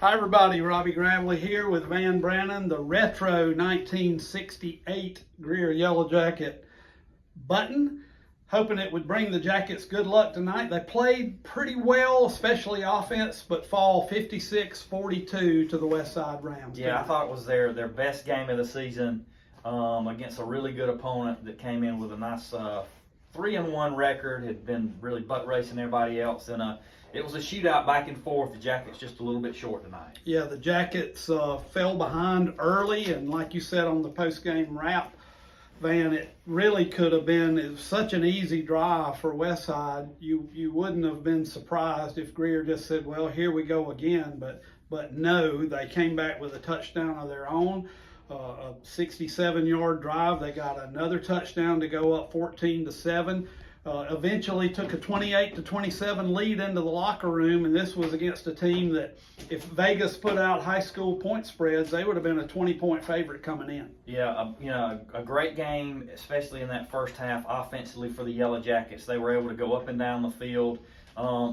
Hi everybody, Robbie Gravely here with Van Brannon, the retro 1968 Greer Yellow Jacket button. Hoping it would bring the Jackets good luck tonight. They played pretty well, especially offense, but fall 56-42 to the Westside Rams. Yeah, I thought it was their best game of the season against a really good opponent that came in with a nice 3-1 record, had been really butt racing everybody else, and it was a shootout back and forth. The Jackets just a little bit short tonight. Yeah, the Jackets fell behind early, and like you said on the post-game wrap, Van, it really could have been, it was such an easy drive for Westside. You wouldn't have been surprised if Greer just said, well, here we go again, but no, they came back with a touchdown of their own. A 67-yard drive. They got another touchdown to go up 14-7. Eventually took a 28-27 lead into the locker room, and this was against a team that, if Vegas put out high school point spreads, they would have been a 20-point favorite coming in. Yeah, a great game, especially in that first half offensively for the Yellow Jackets. They were able to go up and down the field,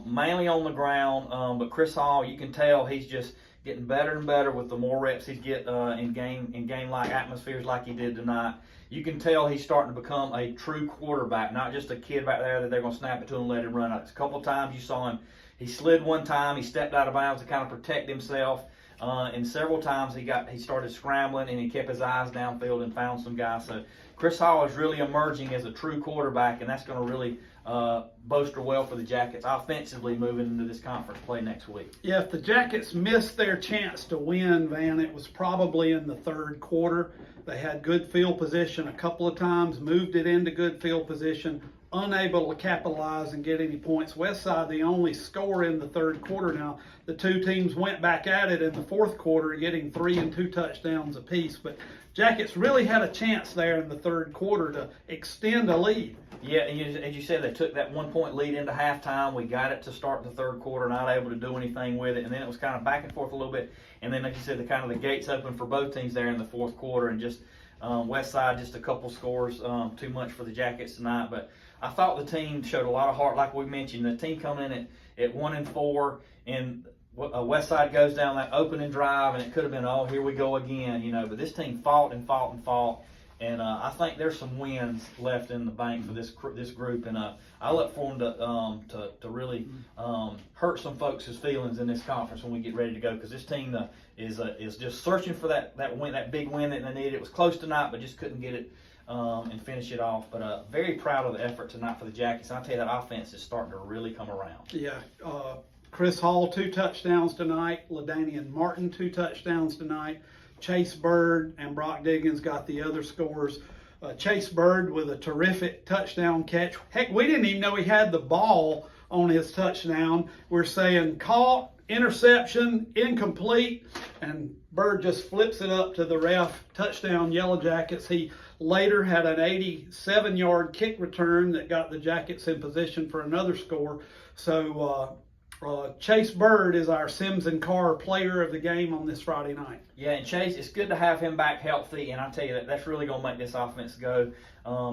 mainly on the ground. But Chris Hall, you can tell he's just getting better and better with the more reps he gets in game-like atmospheres like he did tonight. You can tell he's starting to become a true quarterback, not just a kid back there that they're going to snap it to and let him run. A couple times you saw him, he slid one time, he stepped out of bounds to kind of protect himself, and several times he started scrambling and he kept his eyes downfield and found some guys. So Chris Hall is really emerging as a true quarterback, and that's going to really bolster well for the Jackets offensively moving into this conference play next week. Yeah, if the Jackets missed their chance to win, Van, it was probably in the third quarter. They had good field position a couple of times, moved it into good field position, unable to capitalize and get any points. Westside, the only score in the third quarter. Now, the two teams went back at it in the fourth quarter, getting 3 and 2 touchdowns apiece. But Jackets really had a chance there in the third quarter to extend a lead. Yeah, as you said, they took that 1-point lead into halftime. We got it to start the third quarter, not able to do anything with it. And then it was kind of back and forth a little bit. And then, like you said, the gates open for both teams there in the fourth quarter. And just Westside, just a couple scores too much for the Jackets tonight. But I thought the team showed a lot of heart, like we mentioned. The team coming in at 1-4, and Westside goes down that opening drive, and it could have been, oh, here we go again, But this team fought and fought and fought. And I think there's some wins left in the bank for this group, and I look for them to really hurt some folks' feelings in this conference when we get ready to go, because this team is just searching for that win, that big win that they needed. It was close tonight, but just couldn't get it and finish it off. But very proud of the effort tonight for the Jackets. And I tell you, that offense is starting to really come around. Yeah. Chris Hall, 2 touchdowns tonight. LaDainian Martin, 2 touchdowns tonight. Chase Bird and Brock Diggins got the other scores. Chase Bird with a terrific touchdown catch. Heck, we didn't even know he had the ball on his touchdown. We're saying caught, interception, incomplete, and Bird just flips it up to the ref. Touchdown, Yellow Jackets. He later had an 87-yard kick return that got the Jackets in position for another score. So Chase Bird is our Sims and Carr player of the game on this Friday night. Yeah, and Chase, it's good to have him back healthy, and I tell you, that's really going to make this offense go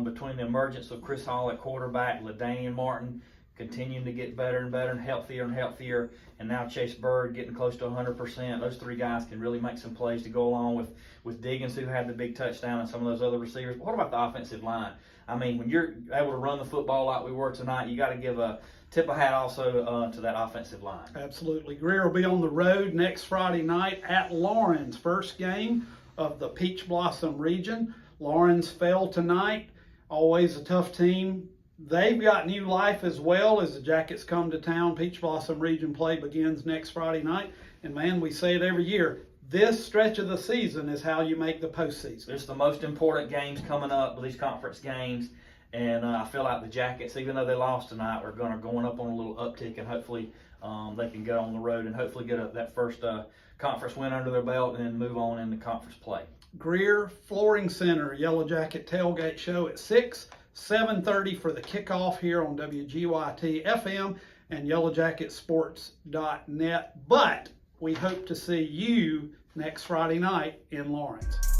between the emergence of Chris Hall at quarterback, LaDainian Martin continuing to get better and better and healthier, and now Chase Bird getting close to 100%. Those 3 guys can really make some plays to go along with Diggins, who had the big touchdown, and some of those other receivers. But what about the offensive line? I mean, when you're able to run the football like we were tonight, you got to give a tip of hat also to that offensive line. Absolutely. Greer will be on the road next Friday night at Lawrence, first game of the Peach Blossom region. Lawrence fell tonight. Always a tough team. They've got new life as well as the Jackets come to town. Peach Blossom region play begins next Friday night. And man, we say it every year, this stretch of the season is how you make the postseason. It's the most important games coming up, these conference games. And I feel like the Jackets, even though they lost tonight, are going up on a little uptick, and hopefully they can go on the road and hopefully get that first conference win under their belt and then move on into conference play. Greer Flooring Center, Yellow Jacket Tailgate Show at 6, 7:30 for the kickoff here on WGYT FM and YellowJacketSports.net. But we hope to see you next Friday night in Lawrence.